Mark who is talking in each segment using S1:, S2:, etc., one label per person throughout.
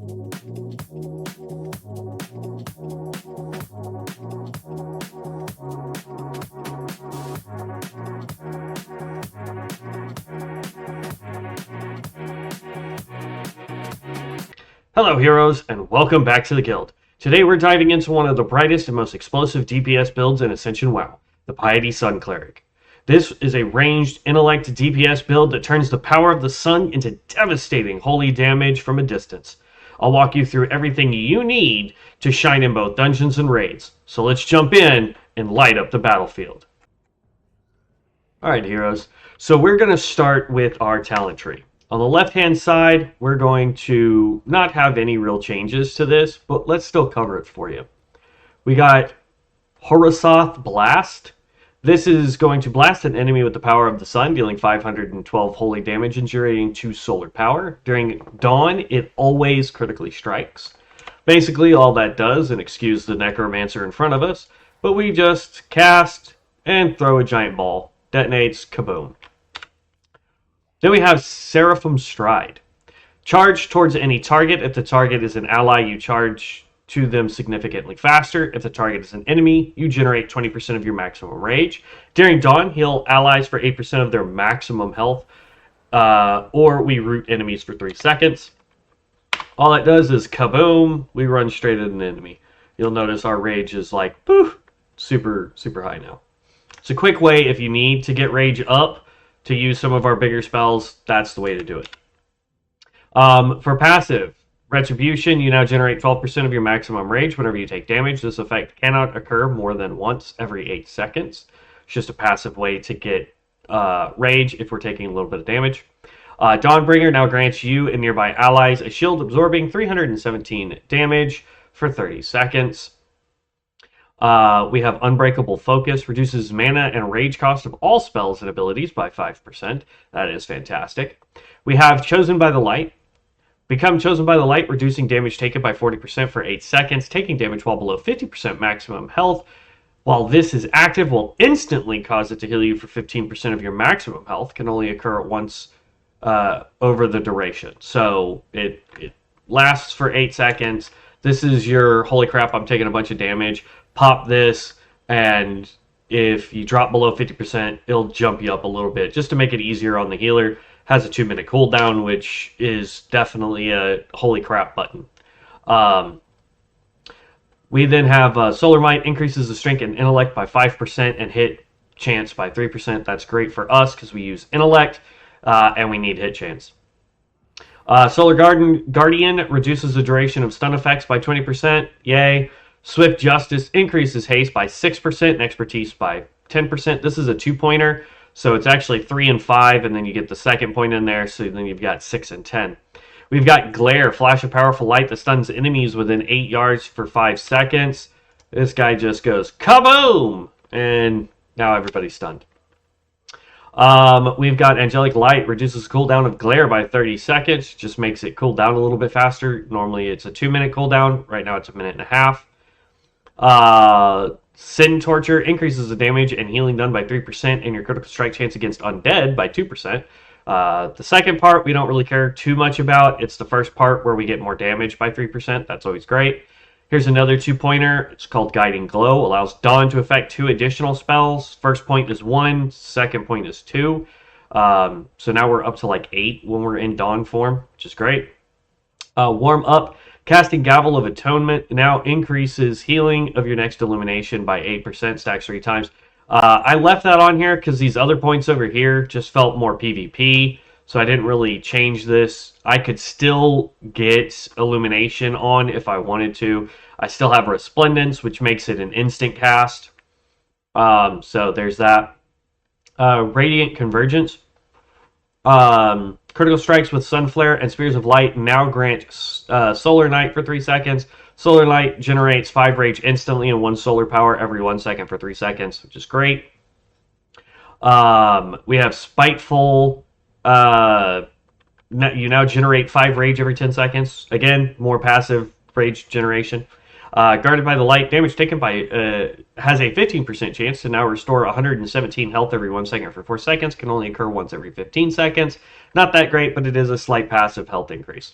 S1: Hello heroes, and welcome back to the guild. Today we're diving into one of the brightest and most explosive DPS builds in Ascension WoW, the Piety Sun Cleric. This is a ranged Intellect DPS build that turns the power of the sun into devastating holy damage from a distance. I'll walk you through everything you need to shine in both dungeons and raids. So let's jump in and light up the battlefield. Alright heroes, so we're going to start with our talent tree. On the left-hand side, we're going to not have any real changes to this, but let's still cover it for you. We got Horosoth Blast. This is going to blast an enemy with the power of the sun, dealing 512 holy damage and generating 2 solar power. During dawn, it always critically strikes. Basically, all that does, and excuse the necromancer in front of us, but we just cast and throw a giant ball. Detonates, kaboom. Then we have Seraphim Stride. Charge towards any target. If the target is an ally, you charge to them significantly faster. If the target is an enemy, you generate 20% of your maximum rage. During dawn, heal allies for 8% of their maximum health, or we root enemies for 3 seconds. All it does is kaboom, we run straight at an enemy. You'll notice our rage is like, poof, super high now. It's a quick way if you need to get rage up to use some of our bigger spells. That's the way to do it. For passive, Retribution, you now generate 12% of your maximum rage whenever you take damage. This effect cannot occur more than once every 8 seconds. It's just a passive way to get rage if we're taking a little bit of damage. Dawnbringer now grants you and nearby allies a shield absorbing 317 damage for 30 seconds. We have Unbreakable Focus, reduces mana and rage cost of all spells and abilities by 5%. That is fantastic. We have Chosen by the Light. Become Chosen by the Light, reducing damage taken by 40% for 8 seconds, taking damage while below 50% maximum health. While this is active, will instantly cause it to heal you for 15% of your maximum health. Can only occur once over the duration. So it lasts for 8 seconds. This is your, holy crap, I'm taking a bunch of damage. Pop this, and if you drop below 50%, it'll jump you up a little bit, just to make it easier on the healer. Has a 2-minute cooldown, which is definitely a holy crap button. We then have Solar Might, increases the strength and intellect by 5% and hit chance by 3%. That's great for us, because we use intellect, and we need hit chance. Solar Guardian reduces the duration of stun effects by 20%. Yay. Swift Justice increases haste by 6% and expertise by 10%. This is a 2-pointer, so it's actually 3 and 5, and then you get the second point in there, so then you've got 6 and 10. We've got Glare, flash of powerful light that stuns enemies within 8 yards for 5 seconds. This guy just goes kaboom, and now everybody's stunned. We've got Angelic Light, reduces cooldown of Glare by 30 seconds, just makes it cool down a little bit faster. Normally it's a 2-minute cooldown, right now it's a 1.5 minutes. Sin Torture increases the damage and healing done by 3% and your critical strike chance against undead by 2%. The second part we don't really care too much about. It's the first part where we get more damage by 3%. That's always great. Here's another 2-pointer. It's called Guiding Glow. Allows Dawn to affect 2 additional spells. First point is 1. Second point is 2. So now we're up to like 8 when we're in Dawn form, which is great. Warm Up. Casting Gavel of Atonement now increases healing of your next illumination by 8%, stacks 3 times. I left that on here because these other points over here just felt more PvP, so I didn't really change this. I could still get illumination on if I wanted to. I still have Resplendence, which makes it an instant cast. So there's that. Radiant Convergence. Critical strikes with Sunflare and Spears of Light now grant Solar Knight for 3 seconds. Solar Light generates 5 rage instantly and 1 solar power every 1 second for 3 seconds, which is great. We have Spiteful. You now generate 5 rage every 10 seconds. Again, more passive rage generation. Guarded by the Light, damage taken by has a 15% chance to now restore 117 health every 1 second for 4 seconds. Can only occur once every 15 seconds. Not that great, but it is a slight passive health increase.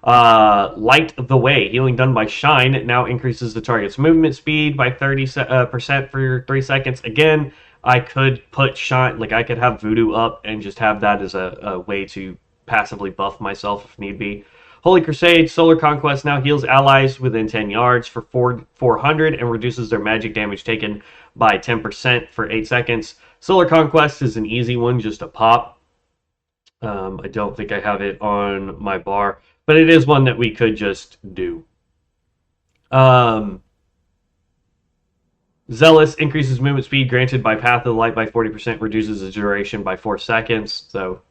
S1: Light the Way. Healing done by Shine now increases the target's movement speed by 30% for 3 seconds. Again, I could put Shine, like I could have Voodoo up and just have that as a way to passively buff myself if need be. Holy Crusade, Solar Conquest now heals allies within 10 yards for 400 and reduces their magic damage taken by 10% for 8 seconds. Solar Conquest is an easy one just to pop. I don't think I have it on my bar, but it is one that we could just do. Zealous increases movement speed granted by Path of the Light by 40%, reduces the duration by 4 seconds, so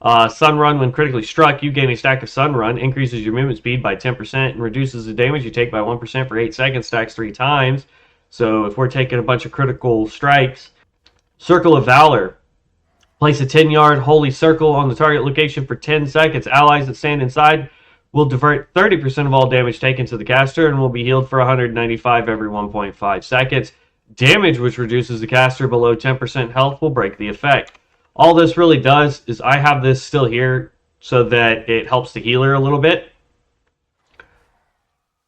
S1: Sunrun, when critically struck, you gain a stack of Sunrun, increases your movement speed by 10% and reduces the damage you take by 1% for 8 seconds, stacks 3 times. So if we're taking a bunch of critical strikes. Circle of Valor. Place a 10-yard holy circle on the target location for 10 seconds. Allies that stand inside will divert 30% of all damage taken to the caster and will be healed for 195 every 1.5 seconds. Damage which reduces the caster below 10% health will break the effect. All this really does is I have this still here so that it helps the healer a little bit.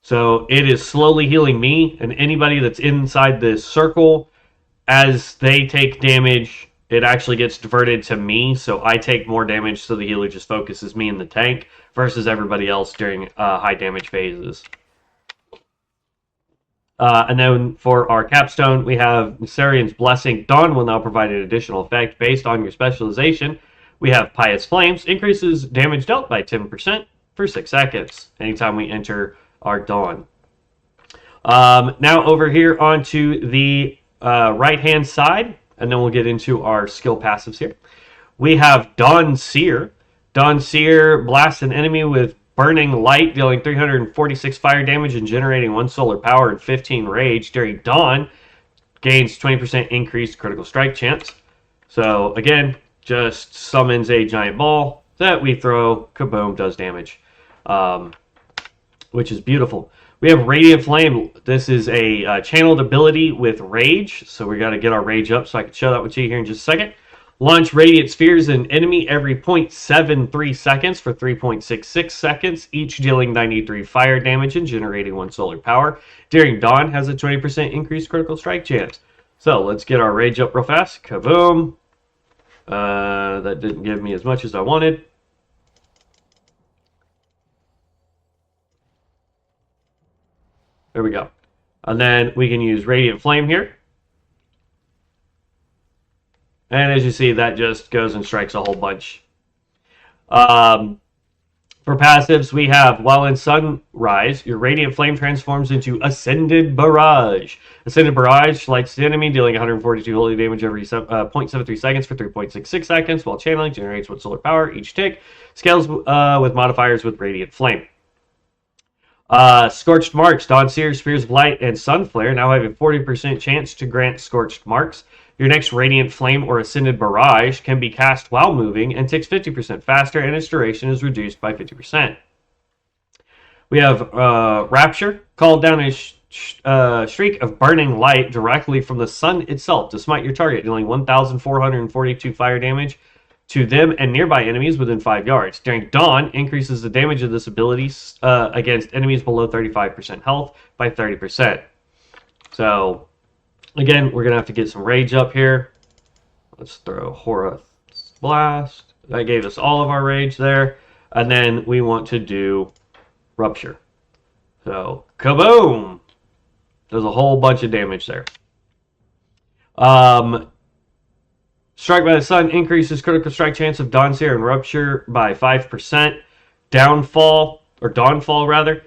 S1: So it is slowly healing me and anybody that's inside this circle. As they take damage, it actually gets diverted to me, so I take more damage, so the healer just focuses me in the tank versus everybody else during high damage phases. And then for our capstone, we have Mysarian's Blessing. Dawn will now provide an additional effect based on your specialization. We have Pious Flames, increases damage dealt by 10% for 6 seconds anytime we enter our Dawn. Now over here onto the right-hand side, and then we'll get into our skill passives here. We have Dawn Seer. Dawn Seer blasts an enemy with Burning Light, dealing 346 fire damage and generating 1 solar power and 15 rage. During Dawn, gains 20% increased critical strike chance. So again, just summons a giant ball that we throw, kaboom, does damage, which is beautiful. We have Radiant Flame. This is a channeled ability with Rage, so we got to get our Rage up so I can show that with you here in just a second. Launch Radiant Spheres at an enemy every 0.73 seconds for 3.66 seconds, each dealing 93 fire damage and generating 1 solar power. During Dawn, has a 20% increased critical strike chance. So let's get our Rage up real fast. Kaboom. That didn't give me as much as I wanted. There we go. And then we can use Radiant Flame here. And as you see, that just goes and strikes a whole bunch. For passives, we have, while in Sunrise, your Radiant Flame transforms into Ascended Barrage. Ascended Barrage lights the enemy, dealing 142 holy damage every 0.73 seconds for 3.66 seconds, while channeling generates 1 solar power each tick. Scales with modifiers with Radiant Flame. Scorched Marks. Dawn Seer, Spears of Light, and Sunflare now have a 40% chance to grant Scorched Marks. Your next Radiant Flame or Ascended Barrage can be cast while moving and takes 50% faster, and its duration is reduced by 50%. We have Rapture. Call down a streak of burning light directly from the sun itself to smite your target, dealing 1,442 fire damage to them and nearby enemies within 5 yards. During Dawn, increases the damage of this ability against enemies below 35% health by 30%. So, again, we're going to have to get some rage up here. Let's throw Horus Blast. That gave us all of our rage there. And then we want to do Rupture. So, kaboom! There's a whole bunch of damage there. Strike by the Sun increases critical strike chance of Dawnseer and Rupture by 5%. Dawnfall rather.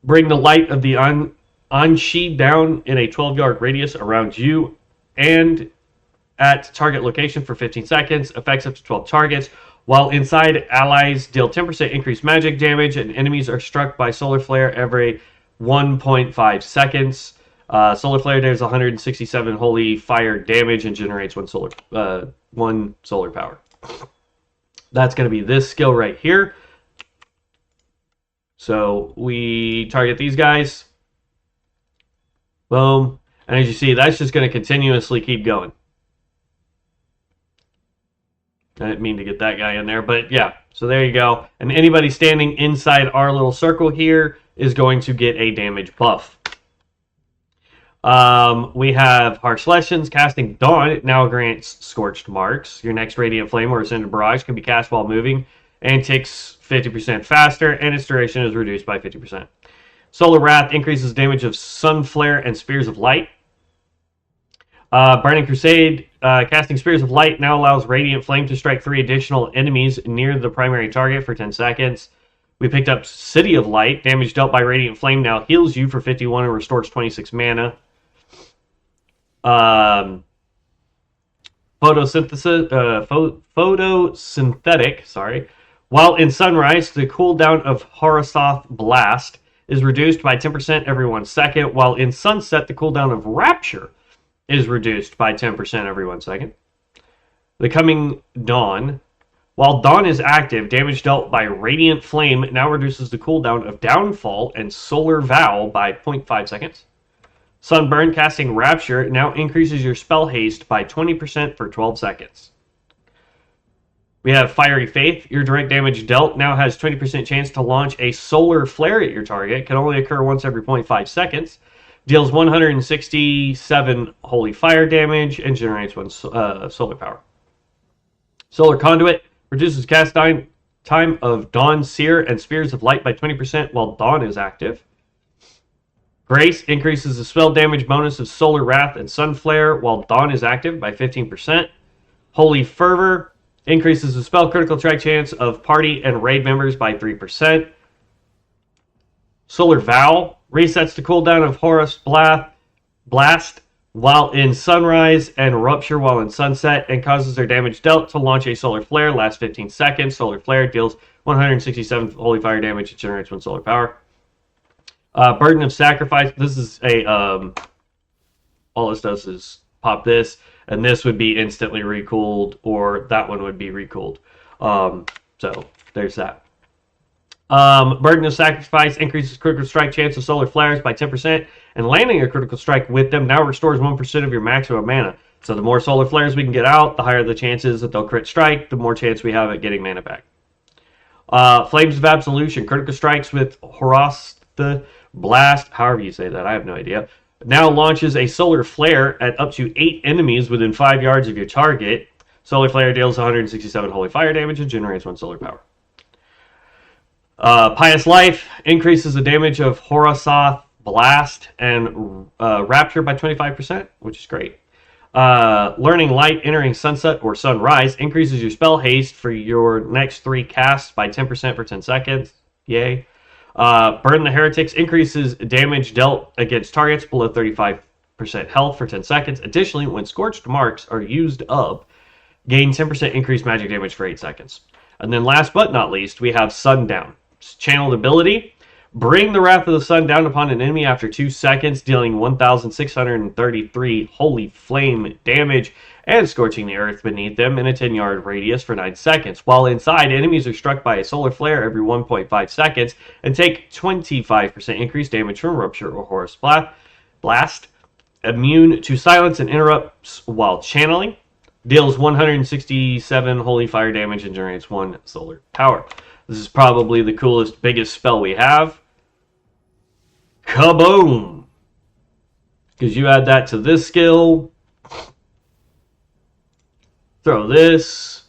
S1: Bring the light of the Unsheed down in a 12-yard radius around you and at target location for 15 seconds. Affects up to 12 targets. While inside, allies deal 10% increased magic damage and enemies are struck by Solar Flare every 1.5 seconds. Solar Flare does 167 holy fire damage and generates 1 solar power. That's going to be this skill right here. So we target these guys. Boom. And as you see, that's just going to continuously keep going. I didn't mean to get that guy in there, but yeah. So there you go. And anybody standing inside our little circle here is going to get a damage buff. We have Harsh Lessons. Casting Dawn. It now grants Scorched Marks. Your next Radiant Flame or Ascended Barrage can be cast while moving and takes 50% faster, and its duration is reduced by 50%. Solar Wrath increases damage of Sun Flare and Spears of Light. Burning Crusade. Casting Spears of Light now allows Radiant Flame to strike 3 additional enemies near the primary target for 10 seconds. We picked up City of Light. Damage dealt by Radiant Flame now heals you for 51 and restores 26 mana. Photosynthetic, sorry. While in Sunrise, the cooldown of Horosoth Blast is reduced by 10% every 1 second, while in Sunset, the cooldown of Rapture is reduced by 10% every 1 second. The Coming Dawn. While Dawn is active, damage dealt by Radiant Flame now reduces the cooldown of Downfall and Solar Vow by 0.5 seconds. Sunburn. Casting Rapture now increases your spell haste by 20% for 12 seconds. We have Fiery Faith. Your direct damage dealt now has 20% chance to launch a solar flare at your target. Can only occur once every 0.5 seconds. Deals 167 holy fire damage and generates 1 solar power. Solar Conduit reduces cast time of Dawn, Seer, and Spears of Light by 20% while Dawn is active. Grace increases the spell damage bonus of Solar Wrath and Sun Flare while Dawn is active by 15%. Holy Fervor increases the spell critical strike chance of party and raid members by 3%. Solar Vow resets the cooldown of Horus Blast while in Sunrise and Rupture while in Sunset and causes their damage dealt to launch a Solar Flare. Lasts 15 seconds. Solar Flare deals 167 holy fire damage and generates 1 solar power. Burden of Sacrifice. This is a all this does is pop this, and this would be instantly recooled, or that one would be recooled. So there's that. Burden of Sacrifice increases critical strike chance of solar flares by 10%, and landing a critical strike with them now restores 1% of your maximum mana. So the more solar flares we can get out, the higher the chances that they'll crit strike, the more chance we have at getting mana back. Flames of Absolution. Critical strikes with the Blast, however you say that, I have no idea, now launches a solar flare at up to 8 enemies within 5 yards of your target. Solar flare deals 167 holy fire damage and generates 1 solar power. Pious Life increases the damage of Horosoth Blast and Rapture by 25%, which is great. Learning Light entering Sunset or Sunrise increases your spell haste for your next 3 casts by 10% for 10 seconds. Yay. Burn the Heretics increases damage dealt against targets below 35% health for 10 seconds. Additionally, when Scorched Marks are used up, gain 10% increased magic damage for 8 seconds. And then last but not least, we have Sundown. Channeled ability. Bring the Wrath of the Sun down upon an enemy after 2 seconds, dealing 1,633 holy flame damage and scorching the earth beneath them in a 10-yard radius for 9 seconds. While inside, enemies are struck by a solar flare every 1.5 seconds and take 25% increased damage from Rupture or Horus Blast. Immune to silence and interrupts while channeling. Deals 167 holy fire damage and generates 1 solar power. This is probably the coolest, biggest spell we have. Kaboom! Because you add that to this skill. Throw this.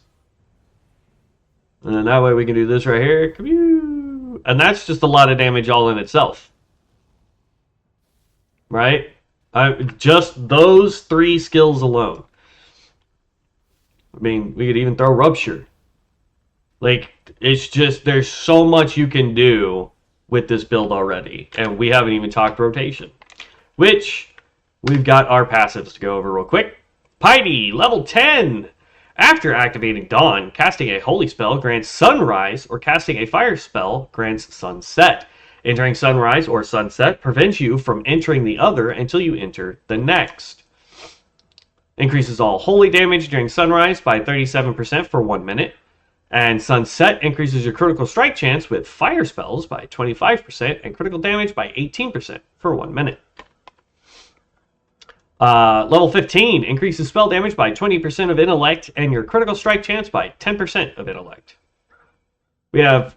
S1: And then that way we can do this right here. And that's just a lot of damage all in itself. Right? Just those 3 skills alone. I mean, we could even throw Rupture. Like, it's just, there's so much you can do with this build already. And we haven't even talked rotation. Which, we've got our passives to go over real quick. Piety, level 10. After activating Dawn, casting a holy spell grants Sunrise, or casting a fire spell grants Sunset. Entering Sunrise or Sunset prevents you from entering the other until you enter the next. Increases all holy damage during Sunrise by 37% for 1 minute. And Sunset increases your critical strike chance with fire spells by 25% and critical damage by 18% for 1 minute. Level 15 increases spell damage by 20% of intellect and your critical strike chance by 10% of intellect. We have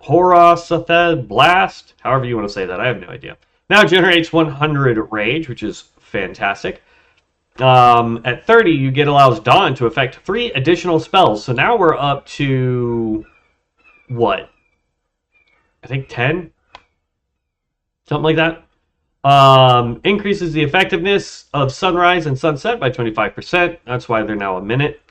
S1: Horasathed Blast, however you want to say that, I have no idea. Now generates 100 rage, which is fantastic. At 30, you get allows Dawn to affect 3 additional spells. So now we're up to what? I think 10? Something like that. Increases the effectiveness of sunrise and sunset by 25%. That's why they're now a minute.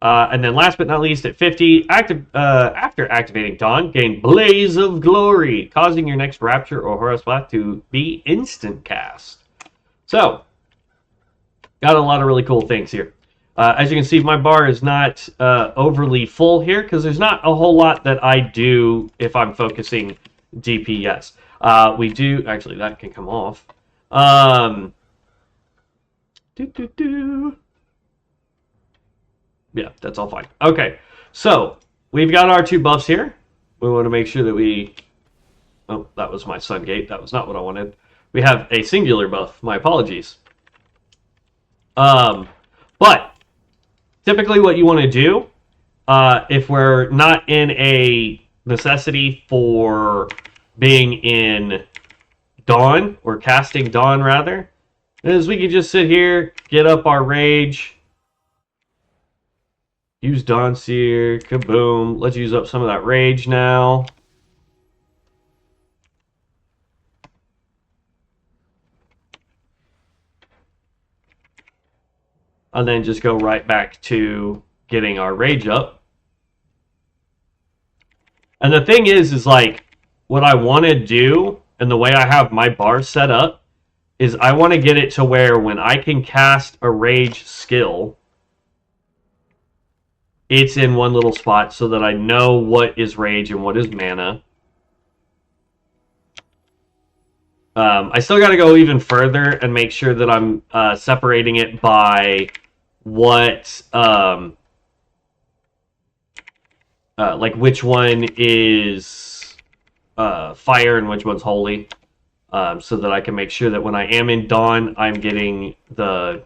S1: And then last but not least, at 50, after activating Dawn, gain Blaze of Glory, causing your next Rapture or Horus Blast to be instant cast. So, got a lot of really cool things here. As you can see, my bar is not overly full here because there's not a whole lot that I do if I'm focusing DPS. We do, actually, that can come off. Yeah, that's all fine. Okay, so we've got our 2 buffs here. We want to make sure that we... Oh, that was my sun gate. That was not what I wanted. We have a singular buff. My apologies. But typically what you want to do, if we're not in a necessity for being in Dawn, or casting Dawn rather, is we can just sit here, get up our rage, use Dawn Seer, kaboom. Let's use up some of that rage now. And then just go right back to getting our rage up. And the thing is like, what I want to do, and the way I have my bar set up, is I want to get it to where when I can cast a rage skill, it's in one little spot so that I know what is rage and what is mana. I still got to go even further and make sure that I'm separating it by what, like which one is fire and which one's holy, so that I can make sure that when I am in Dawn, I'm getting the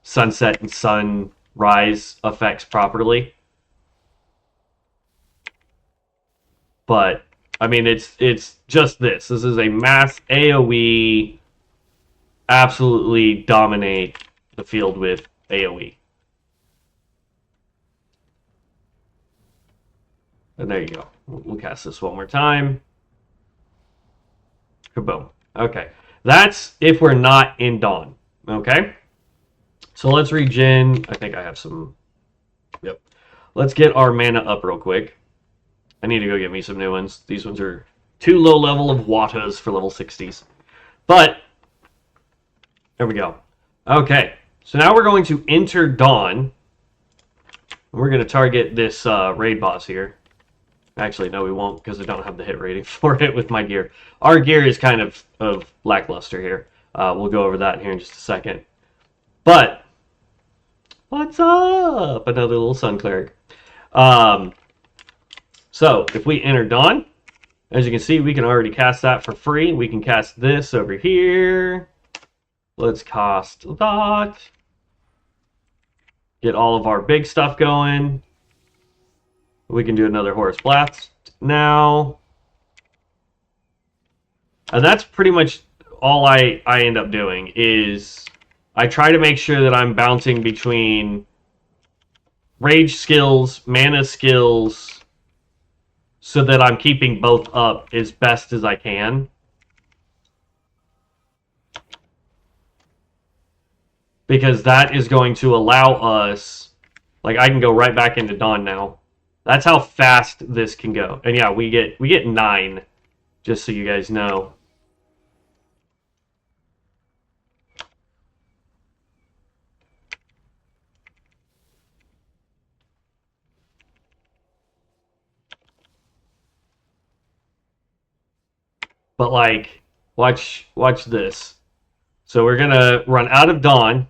S1: sunset and sunrise effects properly. But I mean, it's just this. This is a mass AoE. Absolutely dominate the field with AoE. And there you go. We'll cast this one more time. Kaboom. Okay. That's if we're not in Dawn. Okay? So let's regen. I think I have some... Yep. Let's get our mana up real quick. I need to go get me some new ones. These ones are too low level of Wattas for level 60s. But, there we go. Okay. So now we're going to enter Dawn. We're going to target this raid boss here. Actually, no, we won't, because I don't have the hit rating for it with my gear. Our gear is kind of lackluster here. We'll go over that here in just a second. But, what's up? Another little Sun Cleric. So, if we enter Dawn, as you can see, we can already cast that for free. We can cast this over here. Let's cast that. Get all of our big stuff going. We can do another Horus Blast now. And that's pretty much all I end up doing, is I try to make sure that I'm bouncing between rage skills, mana skills, so that I'm keeping both up as best as I can. Because that is going to allow us... Like, I can go right back into Dawn now. That's how fast this can go. And yeah, we get 9, just so you guys know. But like, watch this. So we're gonna run out of Dawn.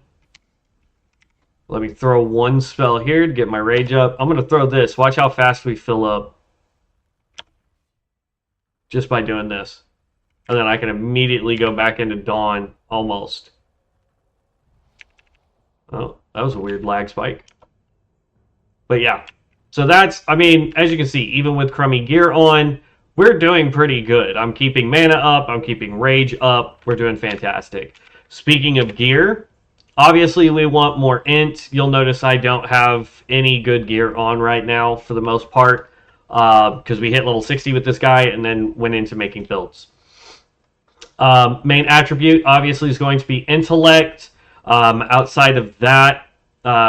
S1: Let me throw one spell here to get my rage up. I'm gonna throw this. Watch how fast we fill up. Just by doing this. And then I can immediately go back into Dawn, almost. Oh, that was a weird lag spike. But yeah, so that's, I mean, as you can see, even with crummy gear on, we're doing pretty good. I'm keeping mana up, I'm keeping rage up, we're doing fantastic. Speaking of gear, obviously we want more int. You'll notice I don't have any good gear on right now for the most part, because we hit level 60 with this guy and then went into making builds. Main attribute obviously is going to be intellect. Outside of that,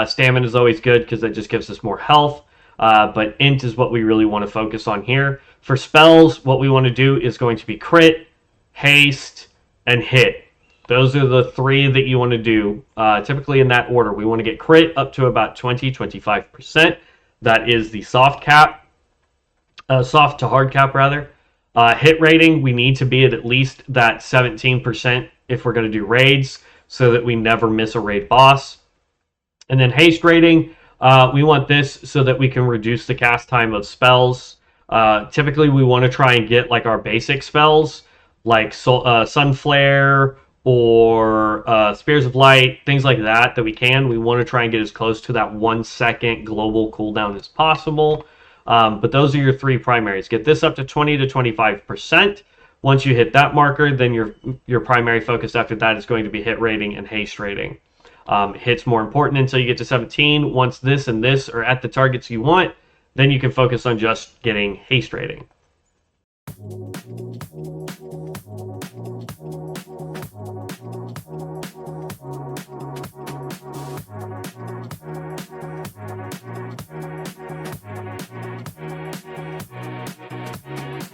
S1: stamina is always good because that just gives us more health. But int is what we really want to focus on here. For spells, what we want to do is going to be crit, haste, and hit. Those are the three that you want to do, typically in that order. We want to get crit up to about 20-25%. That is the soft cap. Soft to hard cap, rather. Hit rating, we need to be at least that 17% if we're going to do raids, so that we never miss a raid boss. And then haste rating, we want this so that we can reduce the cast time of spells. Typically, we want to try and get like our basic spells, like Sun Flare or Spears of Light, things like that we can. We want to try and get as close to that 1 second global cooldown as possible. But those are your three primaries. Get this up to 20-25%. Once you hit that marker, then your primary focus after that is going to be hit rating and haste rating. Hit's more important until you get to 17. Once this and this are at the targets you want, then you can focus on just getting haste rating.